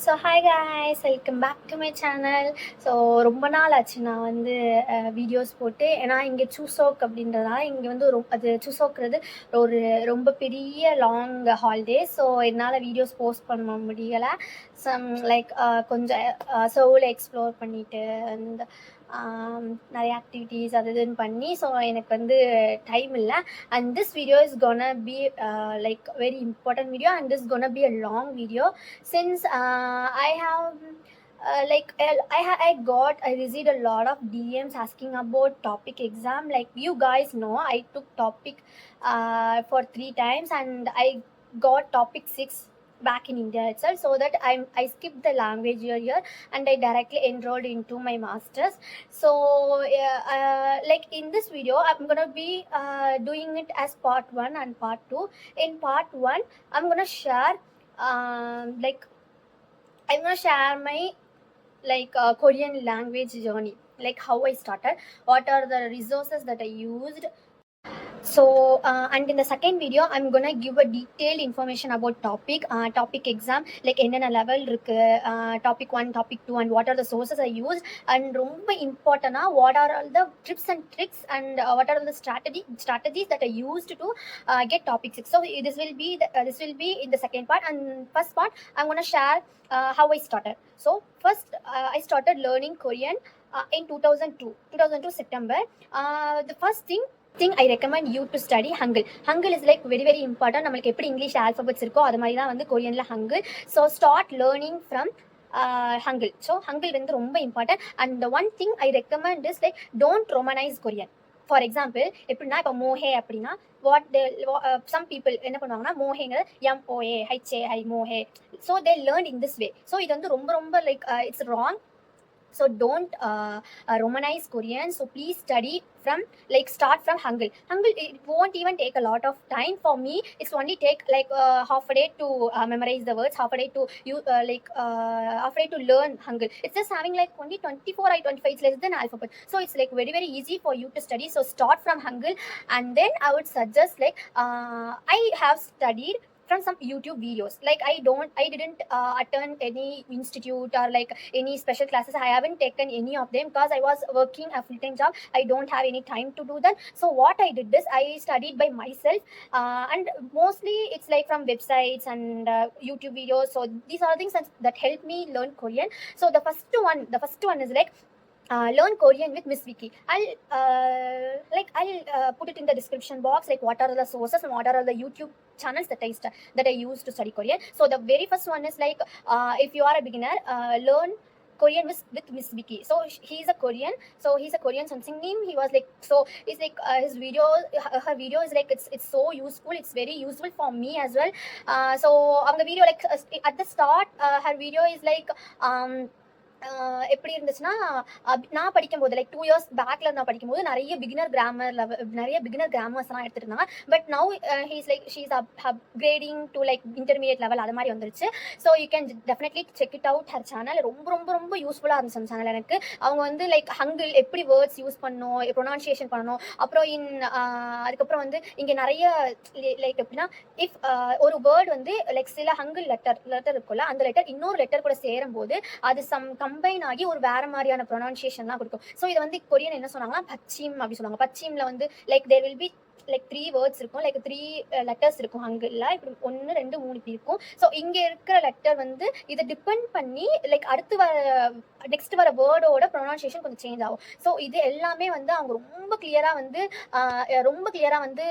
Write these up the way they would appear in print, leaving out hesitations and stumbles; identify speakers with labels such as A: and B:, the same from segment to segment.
A: So hi guys, welcome back to my channel. So ரொம்ப நாள் ஆச்சு நான் வந்து வீடியோஸ் போட்டு. ஏன்னா இங்கே சூசோக் அப்படின்றதுனால இங்கே வந்து அது சூசோக்கிறது ஒரு ரொம்ப பெரிய லாங் ஹாலிடே. ஸோ என்னால் வீடியோஸ் போஸ்ட் பண்ண முடியலை. சம் லைக் கொஞ்சம் சோல் எக்ஸ்ப்ளோர் பண்ணிவிட்டு அந்த நிறைய ஆக்டிவிட்டீஸ் அது இதுன்னு பண்ணி, ஸோ எனக்கு வந்து டைம் இல்லை. And this video is gonna be like very important video, and this is gonna be a long video since I have I received a lot of DMs asking about topic exam. Like you guys know, I took topic for 3 times and I got topic 6 back in India itself, so that I skipped the language year and I directly enrolled into my masters. So like in this video I'm gonna be doing it as part 1 and part 2. In part 1 I'm gonna share my Korean language journey, like how I started, what are the resources that I used. So and in the second video I'm gonna give a detailed information about topic exam, like என்னென்ன level இருக்கு, topic 1 topic 2 and what are the sources I used, and ரொம்ப இம்பார்ட்டனா what are all the tips and tricks and what are the strategies that I used to get topic 6. So this will be in the second part. And first part I'm gonna share how I started. So first I started learning Korean in 2002 September. The first thing I recommend you to study Hangul. Hangul is like very very important. நம்மளுக்கு எப்படி English alphabets இருக்கோ அது மாதிரி தான் வந்து கொரியனில் Hangul. So start learning from Hangul. So Hangul வந்து ரொம்ப important. And the one thing I recommend is like don't romanize Korean. For example எப்படின்னா இப்போ மோஹே அப்படின்னா some people என்ன பண்ணுவாங்கன்னா மோஹேங்கிறது MOAHAI மோஹே. So they learned in this way. So இது வந்து ரொம்ப ரொம்ப like it's wrong. So don't romanize Korean. So please study from start from Hangul. It won't even take a lot of time. For me it's only take like half a day to memorize the words, half a day to half a day to learn Hangul. It's just having like only 24 or 25, it's less than alphabet. So it's like very very easy for you to study. So start from Hangul. And then I would suggest I have studied from some YouTube videos. Like I didn't attend any institute or like any special classes. I haven't taken any of them because I was working a full-time job. I don't have any time to do that. So what I did is I studied by myself, and mostly it's like from websites and YouTube videos. So these are things that help me learn Korean. So the first one is like learn Korean with Miss Vicky. I'll put it in the description box, like what are the sources and what are the YouTube channels that I use to study Korean. So the very first one is like if you are a beginner, learn Korean with Miss Vicky. So he's a Korean. So he's a Korean something name. He was like, so it's like her video is like it's so useful. It's very useful for me as well. So on the video, like at the start, her video is like எப்படி இருந்துச்சுன்னா, நான் படிக்கும்போது like 2 years பேக்ல நான் படிக்கும்போது நிறைய beginner கிராமர்ஸ்லாம் எடுத்துட்டு இருந்தாங்க. But now she's upgrading to like intermediate level அது மாதிரி வந்துருச்சு. So you can definitely check it out. Her channel ரொம்ப ரொம்ப ரொம்ப யூஸ்ஃபுல்லாக இருந்துச்சு அந்த சேனல் எனக்கு. அவங்க வந்து லைக் Hangul எப்படி வேர்ட்ஸ் யூஸ் பண்ணணும், ப்ரொனன்சியேஷன் பண்ணணும், அப்புறம் அதுக்கப்புறம் வந்து இங்கே நிறைய லைக் எப்படின்னா இஃப் ஒரு வேர்டு வந்து லைக் சில Hangul லெட்டர் இருக்குல்ல, அந்த லெட்டர் இன்னொரு லெட்டர் கூட சேரும்போது அது கம்பைன் ஆகி ஒரு வேற மாதிரியான ப்ரொனன்சியேஷன்லாம் கொடுக்கும். ஸோ இதை வந்து கொரியன் என்ன சொன்னாங்கன்னா பச்சிம் அப்படி சொல்லுவாங்க. பச்சிம்ல வந்து like there will be like 3 words இருக்கும், லைக் 3 லெட்டர்ஸ் இருக்கும் Hangulல. இப்படி 1 2 3 இப்படி இருக்கும். ஸோ இங்க இருக்கிற லெட்டர் வந்து இதை டிபெண்ட் பண்ணி லைக் நெக்ஸ்ட் வர வேர்டோட ப்ரொனன்சியேஷன் கொஞ்சம் சேஞ்ச் ஆகும். ஸோ இது எல்லாமே வந்து அவங்க ரொம்ப கிளியரா வந்து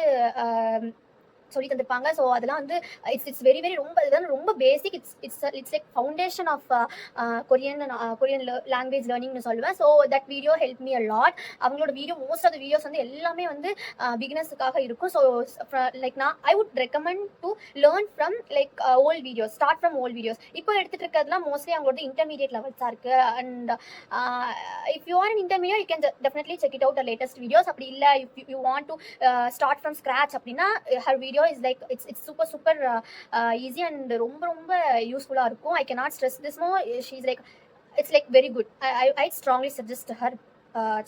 A: சொல்லி தந்திருப்பாங்க. ஸோ அதெல்லாம் வந்து இட்ஸ் வெரி வெரி ரொம்ப basic. It's like foundation of Korean language லேர்னிங்னு சொல்லுவேன். So that video help me a lot. அவங்களோட மோஸ்ட் ஆஃப் த வீடியோஸ் வந்து எல்லாமே வந்து பிகினர்ஸுக்காக இருக்கும். So like I would recommend to learn from like old videos, start from old videos. இப்போ எடுத்துட்டு இருக்கிறதுலாம் மோஸ்ட்லி அவங்களோட இன்டர்மீடியட் லெவல்ஸாக இருக்கு. And if you are in intermediate you can definitely check it out the latest videos. அப்படி இல்லை if you want to start from scratch அப்படின்னா her video is like it's super easy and ரொம்ப useful-ஆ இருக்கும். I cannot stress this more. She's like it's like very good. I strongly suggest her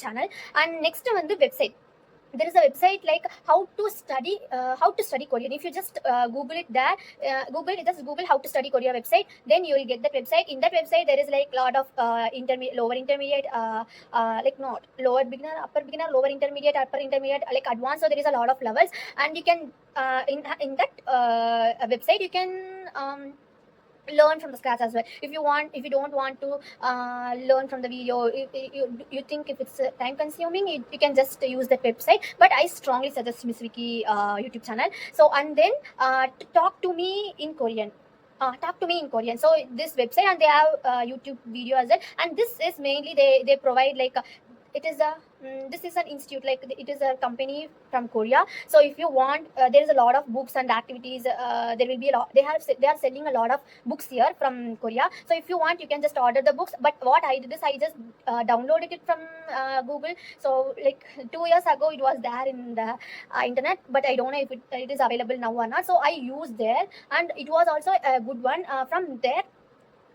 A: channel. And next வந்து website. there is a website like how to study Korean. If you just google it there, google how to study Korea website, then you will get that website. In that website there is like lot of lower intermediate, like not lower beginner, upper beginner, lower intermediate, upper intermediate, like advanced. So there is a lot of levels, and you can in that website you can learn from the scratch as well. If you don't want to learn from the video, you think if it's time consuming, you can just use that website. But I strongly suggest Miss Vicky YouTube channel. So and then talk to me in Korean. Talk to me in Korean. So this website, and they have YouTube video as well. And this is mainly they provide like it is a this is an institute, like it is a company from Korea. So if you want, there is a lot of books and activities. There will be a lot. They are selling a lot of books here from Korea. So if you want, you can just order the books. But what I did is I just downloaded it from Google. So like 2 years ago, it was there in the internet, but I don't know if it is available now or not. So I used there, and it was also a good one.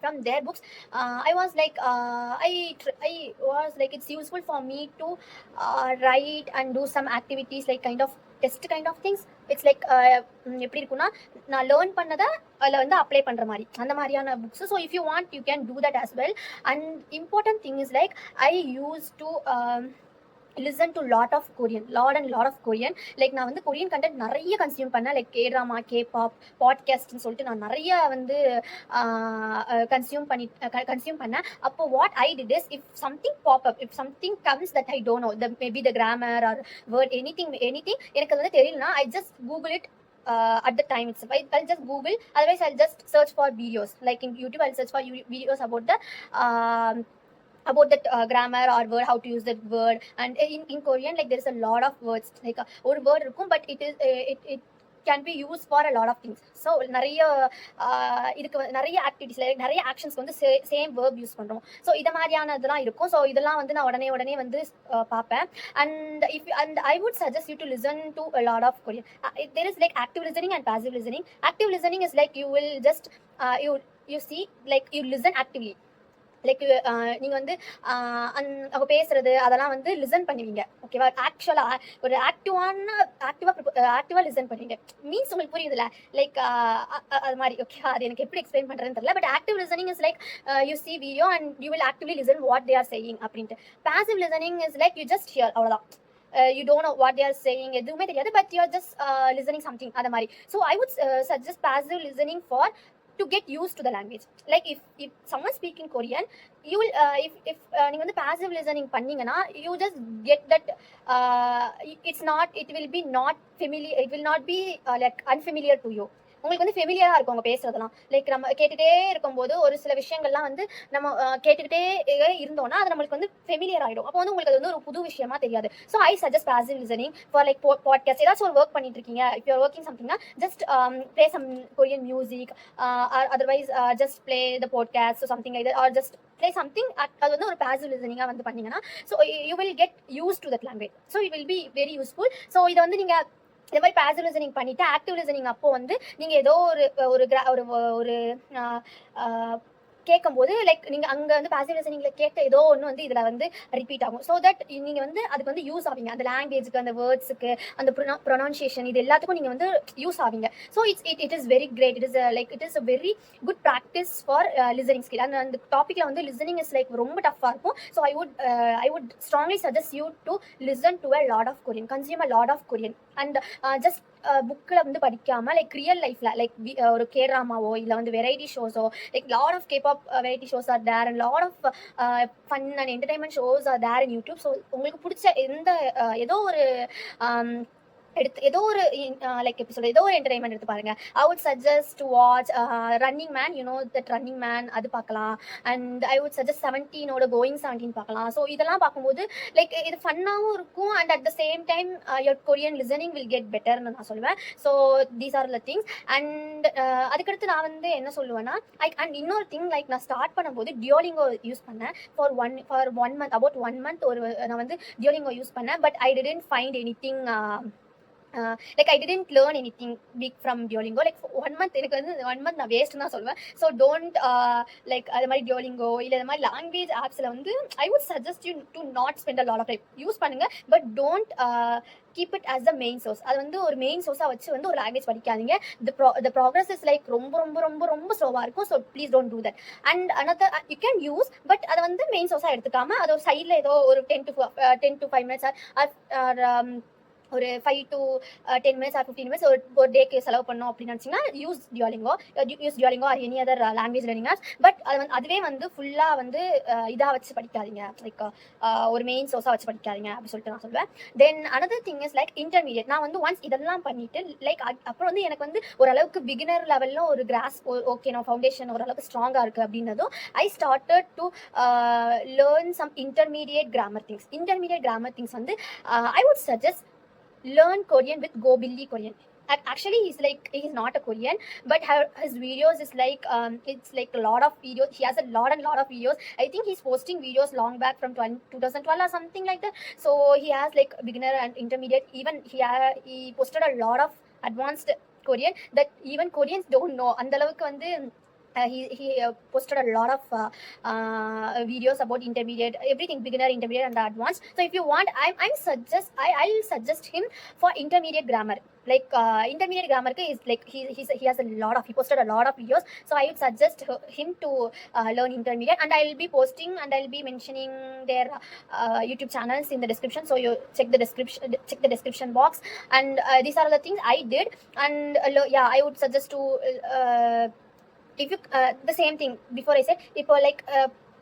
A: From their books, I was like I was like it's useful for me to write and do some activities, like kind of test kind of things. It's like எப்படி இருக்குன்னா நான் learn பண்ணதை அதில் வந்து apply பண்ணுற மாதிரி அந்த மாதிரியான books. So if you want you can do that as well. And important thing is like I used to listen to lot of Korean. Like நான் வந்து கொரியன் கண்டென்ட் நிறைய கன்சியூம் பண்ணேன், லைக் K-drama, K-pop, பாட்காஸ்ட்னு சொல்லிட்டு நான் நிறைய வந்து consume பண்ணேன். அப்போ what I did is, if something pop up, if something comes that I don't know, maybe the grammar or word, anything எனக்கு அது வந்து தெரியலனா, I just google it at the time itself. I'll just google, otherwise I'll just search for videos. Like in YouTube, I'll search for videos about that grammar or word, how to use that word. And in Korean, like there is a lot of words, like ஒரு word இருக்கும், but it can be used for a lot of things. So நிறைய இதுக்கு நிறைய activities, like நிறைய ஆக்ஷன்ஸ்க்கு வந்து same verb use பண்ணுறோம். So இதை மாதிரியான இதெல்லாம் இருக்கும். ஸோ இதெல்லாம் வந்து நான் உடனே வந்து பார்ப்பேன். And I would suggest you to listen to a lot of Korean. There is like active listening and passive listening. Active listening is like you will just you see, like you listen actively. Like நீங்கள் வந்து அவங்க பேசுறது அதெல்லாம் வந்து listen பண்ணுவீங்க, ஓகேவா? ஆக்சுவலாக ஒரு ஆக்டிவாக லிசன் பண்ணுவீங்க. மீன்ஸ் உங்களுக்கு புரியுதுல்ல, லைக் அது மாதிரி, ஓகேவா? அது எனக்கு எப்படி எக்ஸ்பிளைன் பண்ணுறதுன்னு தெரியல. But active listening is like you see video and you will actively listen what they are saying அப்படின்ட்டு. Passive listening is like you just hear, அவ்வளோதான். You don't know what they are saying, எதுவுமே தெரியாது, but you are just listening something, அது மாதிரி. So I would suggest passive listening for to get used to the language. Like if someone speak in Korean, you will if நீங்க வந்து passive listening பண்ணீங்கன்னா, you just get that it will be not familiar, it will not be like unfamiliar to you. உங்களுக்கு வந்து ஃபெமிலியராக இருக்கும் அவங்க பேசுறதெல்லாம். Like நம்ம கேட்டுகிட்டே இருக்கும்போது ஒரு சில விஷயங்கள்லாம் வந்து நம்ம கேட்டுக்கிட்டே இருந்தோம்னா அது நம்மளுக்கு வந்து ஃபெமிலியர் ஆகிடும். அப்போ வந்து உங்களுக்கு அது வந்து ஒரு புது விஷயமா தெரியாது. So I suggest passive listening for like podcast. ஏதாச்சும் ஒரு ஒர்க் பண்ணிட்டு இருக்கீங்க, இஃப் யூர் ஒர்க்கிங் சம்திங்னா just play some Korean music, otherwise just play the podcast something like that, or just play something. அது வந்து ஒரு பாசிவ் லிசனிங்காக வந்து பண்ணீங்கன்னா, so you will get use to that language. So it will be very useful. So இதை வந்து நீங்கள் இந்த மாதிரி பாசிவ் லிசனிங் பண்ணிவிட்டு ஆக்டிவ் லிசனிங் அப்போ வந்து நீங்கள் ஏதோ ஒரு கேட்கும்போது, லைக் நீங்கள் அங்கே வந்து பாசிவ் லிசனிங்கில் கேட்ட ஏதோ ஒன்று வந்து இதில் வந்து ரிப்பீட் ஆகும். ஸோ தட் நீங்கள் வந்து அதுக்கு வந்து யூஸ் ஆவீங்க, அந்த லாங்குவேஜுக்கு, அந்த வேர்ட்ஸுக்கு, அந்த ப்ரொனவுன்சியேஷன், இது எல்லாத்துக்கும் நீங்கள் வந்து யூஸ் ஆவீங்க. So it is very great. It is a very good practice for listening skill. அந்த டாப்பிக்கில் வந்து லிசனிங் இஸ் லைக் ரொம்ப டஃப்பாக இருக்கும். So I would strongly suggest you to listen to a lot of Korean, consume a lot of Korean. And just புக்கில் வந்து படிக்காமல், like real லைஃப்பில், லைக் ஒரு K-dramaவோ இல்லை வந்து வெரைட்டி ஷோஸோ, like lot of K-pop variety shows are there, and lot of fun and entertainment shows are there in YouTube. So உங்களுக்கு பிடிச்ச ஏதோ ஒரு ஏதோ ஒரு லைக் எபிசோட், ஏதோ ஒரு என்டர்டைன்மெண்ட் எடுத்து பாருங்க. I would suggest to watch Running Man. You know that Running Man, அது பார்க்கலாம். அண்ட் ஐ வுட் சஜஸ்ட் 17ஓட கோயிங் 17 பார்க்கலாம். ஸோ இதெல்லாம் பார்க்கும்போது லைக் இது ஃபன்னாகவும் இருக்கும், and at the same time your Korean listening will get பெட்டர்னு நான் சொல்லுவேன். So these are the things. And அதுக்கடுத்து நான் வந்து என்ன சொல்லுவேன்னா, அண்ட் இன்னொரு திங், லைக் நான் ஸ்டார்ட் பண்ணும்போது டியோலிங்கோ யூஸ் பண்ணேன் for one month, about 1 month நான் வந்து டியோலிங்கோ யூஸ் பண்ணேன். But I didn't find anything like I didn't learn anything big from Duolingo. Like 1 month எனக்கு வந்து 1 month நான் வேஸ்ட் தான் சொல்லுவேன். ஸோ டோன்ட் லைக் அது மாதிரி டியோலிங்கோ இல்லை இந்த மாதிரி லாங்குவேஜ் ஆப்ஸில் வந்து I would suggest you to not spend a lot of time. Use பண்ணுங்க, but don't keep it as the main source. அது வந்து ஒரு மெயின் சோர்ஸாக வச்சு வந்து ஒரு லாங்குவேஜ் படிக்காதீங்க. the progress is like ரொம்ப ரொம்ப ரொம்ப ரொம்ப ஸ்லோவாக இருக்கும். So please don't do that. And another you can use, but அதை வந்து மெயின் சோர்ஸாக எடுத்துக்காம அது ஒரு சைடில் ஏதோ ஒரு 10 to 5 minutes ஒரு 5 to 10 minutes or 15 minutes ஒரு டேக்கு செலவு பண்ணோம் அப்படின்னு நினச்சிங்கன்னா use Duolingo or any other language learning apps. But அதுவே வந்து ஃபுல்லாக வந்து இதாக வச்சு படிக்காதீங்க, லைக் ஒரு மெயின் சோர்ஸாக வச்சு படிக்காதீங்க அப்படின்னு சொல்லிட்டு நான் சொல்லுவேன். தென் another thing is like intermediate. நான் வந்து ஒன்ஸ் இதெல்லாம் பண்ணிட்டு லைக் அப்புறம் வந்து எனக்கு வந்து ஓரளவுக்கு பிகினர் லெவலில் ஒரு கிராஸ் ஓகே நான் ஃபவுண்டேஷன் ஓரளவுக்கு ஸ்ட்ராங்காக இருக்குது அப்படின்னதும் I started to learn some intermediate grammar things வந்து I would suggest learn Korean with Go Billy Korean. Actually he's not a Korean, but his videos is like it's like a lot of videos. He has a lot of videos. I think he's posting videos long back from 2012 or something like that. So he has like beginner and intermediate. Even he posted a lot of advanced Korean that even Koreans don't know. Andalavukku வந்து he posted a lot of videos about intermediate, everything, beginner, intermediate and advanced. So if you want, I'll suggest him for intermediate grammar. Like intermediate grammar is like he has he posted a lot of videos. So I would suggest him to learn intermediate, and I'll be posting and I'll be mentioning their YouTube channels in the description. So you check the description box, and these are the things I did. And yeah, I would suggest to if you the same thing before I said, இப்போ like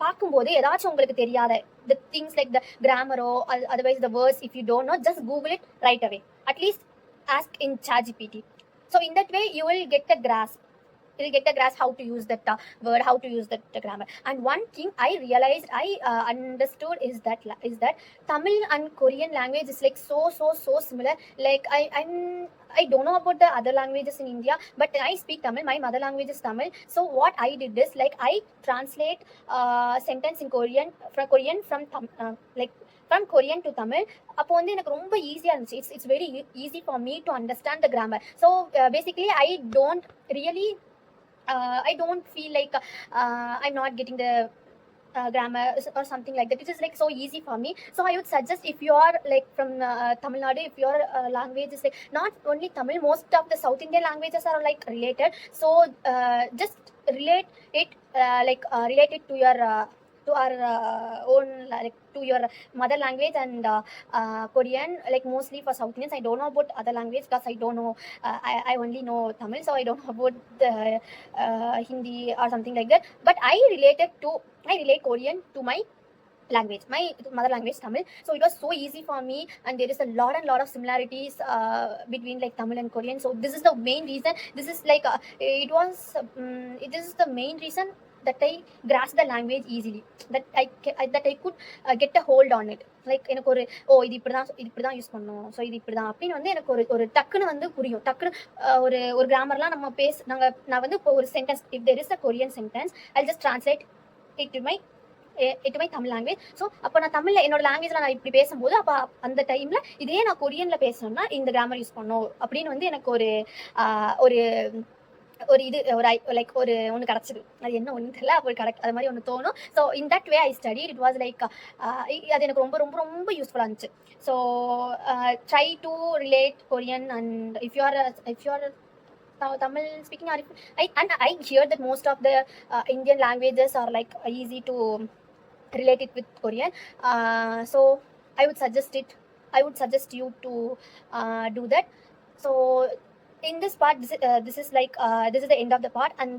A: பார்க்கும்போது ஏதாச்சும் உங்களுக்கு தெரியாத the things like the grammar or otherwise the words, if you don't know, just Google it right away. At least ask in ChatGPT. So in that way you will get a grasp. You'll get a grasp how to use that word, how to use that grammar. And one thing I realized, I understood is that Tamil and Korean language is like so similar. Like I don't know about the other languages in India, but I speak Tamil. My mother language is Tamil. So what I did is like I translate sentence in Korean from Korean to Tamil. அப்போ வந்து எனக்கு ரொம்ப ஈஸியாக இருந்துச்சு. It's very easy for me to understand the grammar. So basically I don't feel like I'm not getting the grammar or something like that. It is like so easy for me. So I would suggest, if you are like from Tamil Nadu, if your language is like not only Tamil, most of the South Indian languages are like related. So just relate it to your to our own, like to your mother language. And Korean, like mostly for South Indians. I don't know about other language because I don't know, I only know Tamil, so I don't know about the Hindi or something like that. But I relate Korean to my language, my mother language Tamil. So it was so easy for me, and there is a lot of similarities between like Tamil and Korean. So this is the main reason. This is like this is the main reason that I grasped the language easily, that I could get a hold on it. Like எனக்கு ஒரு இது இப்படி தான் use பண்ணணும், so இது இப்படி தான் அப்படின்னு வந்து எனக்கு ஒரு டக்குன்னு வந்து புரியும். டக்குன்னு ஒரு கிராமர்லாம் நம்ம நான் வந்து இப்போ ஒரு sentence, if there is a Korean sentence, I just translate it to my Tamil language. So அப்போ நான் தமிழில் என்னோட லாங்குவேஜில் நான் இப்படி பேசும்போது, அப்போ அந்த டைமில் இதே நான் கொரியனில் பேசணும்னா இந்த கிராமர் யூஸ் பண்ணணும் அப்படின்னு வந்து எனக்கு ஒரு ஒன்று கிடச்சிது. அது என்ன ஒன்று தெரியல, அப்போ அது மாதிரி ஒன்று தோணும். So in that way I study. It was like அது எனக்கு ரொம்ப ரொம்ப ரொம்ப யூஸ்ஃபுல்லாக இருந்துச்சு. So try to relate Korean. And if you R Tamil speaking, I hear that most of the Indian languages are like easy to relate it with Korean. So I would suggest you to do that. So in this part, this is the end of the part, and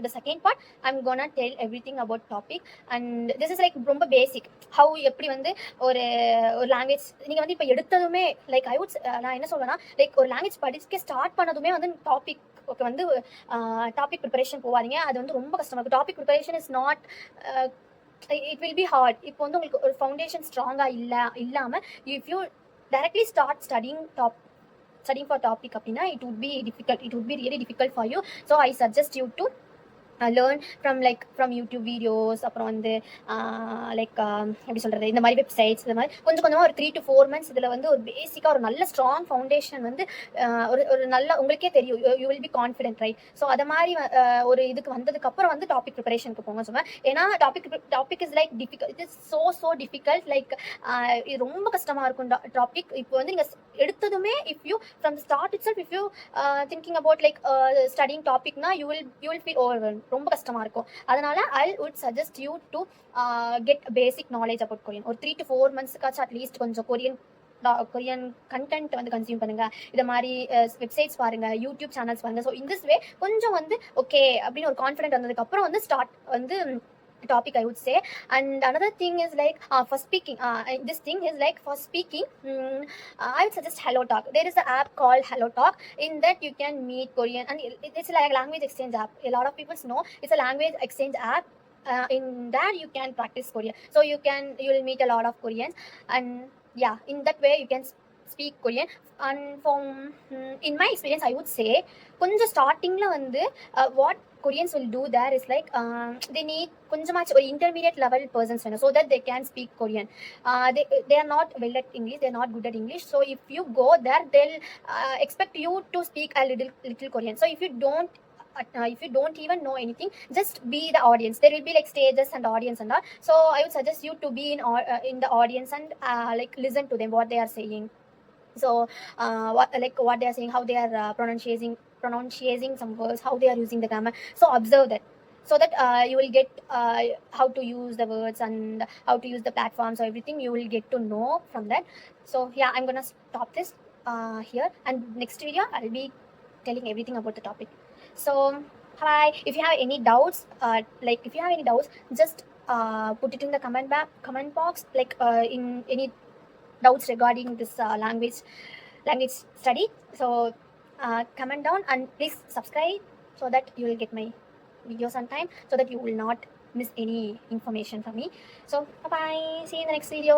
A: the second part I'm gonna tell everything about topic. And this is like ரொம்ப பேசிக், how எப்படி வந்து ஒரு language நீங்கள் வந்து இப்போ எடுத்ததுமே like நான் என்ன சொல்வேன்னா, லைக் ஒரு லாங்குவேஜ் படிக்க ஸ்டார்ட் பண்ணதுமே வந்து டாபிக் வந்து டாபிக் ப்ரிப்பரேஷன் போவாதீங்க. அது வந்து ரொம்ப கஷ்டமாக இருக்கும். Topic preparation is not, it will be hard. இப்போ வந்து உங்களுக்கு ஒரு ஃபவுண்டேஷன் ஸ்ட்ராங்காக இல்லாமல் if you directly start studying for topic அப்படின்னா it would be really difficult for you. So I suggest you to learn from YouTube videos, அப்புறம் வந்து எப்படி சொல்கிறது, இந்த மாதிரி வெப்சைட்ஸ், இந்த மாதிரி கொஞ்சம் கொஞ்சமாக ஒரு 3 to 4 months இதில் வந்து ஒரு பேசிக்காக ஒரு நல்ல ஸ்ட்ராங் ஃபவுண்டேஷன் வந்து ஒரு ஒரு நல்ல உங்களுக்கே தெரியும், you will be confident, right? So அதை மாதிரி ஒரு இதுக்கு வந்ததுக்கப்புறம் வந்து டாபிக் ப்ரிப்பரேஷனுக்கு போங்க சொல்லுவேன். ஏன்னா topic is like difficult, it is so difficult, like இது ரொம்ப கஷ்டமாக இருக்கும் டாபிக். இப்போ வந்து நீங்கள் எடுத்ததுமே if you from the start itself, if you thinking about like studying டாபிக்னா யூ வில் ஃபீல் ஓவர், ரொம்ப கஷ்டமாக இருக்கும். அதனால I would suggest you to get basic knowledge about Korean. ஒரு 3 to 4 months அட்லீஸ்ட் கொஞ்சம் கொரியன் கண்டென்ட் வந்து consume பண்ணுங்க. இதை மாதிரி வெப்சைட்ஸ் பாருங்க, யூடியூப் சேனல்ஸ் பாருங்க. ஸோ இன் திஸ் வே கொஞ்சம் வந்து ஓகே அப்படின்னு ஒரு கான்ஃபிடென்ட் வந்ததுக்கப்புறம் வந்து ஸ்டார்ட் வந்து topic, I would say. And another thing is like for speaking, this thing is like for speaking, I would suggest Hello Talk. There is an app called Hello Talk. In that you can meet Korean, and it's like a language exchange app. A lot of people know it's a language exchange app. In that you can practice Korean, so you will meet a lot of Koreans, and yeah, in that way you can speak Korean. And from in my experience, I would say கொஞ்சம் ஸ்டார்டிங்ல வந்து what Koreans will do there is like they need கொஞ்சமாச்சு ஒரு intermediate level persons வேணும், so that they can speak Korean. They are not well at English, they are not good at English. So if you go there, they'll expect you to speak a little Korean. So if you don't even know anything, just be the audience. There will be like stages and audience and all. So I would suggest you to be in the audience and like listen to them what they are saying. So what they are saying, how they are pronouncing some words, how they are using the grammar. So observe that, so that you will get how to use the words and how to use the platforms. So everything you will get to know from that. So yeah, I'm gonna stop this here, and next video I'll be telling everything about the topic. So hi, if you have any doubts, just put it in the comment box, like in any doubts regarding this language study. So comment down, and please subscribe so that you will get my videos on time, so that you will not miss any information from me. So bye bye, see you in the next video.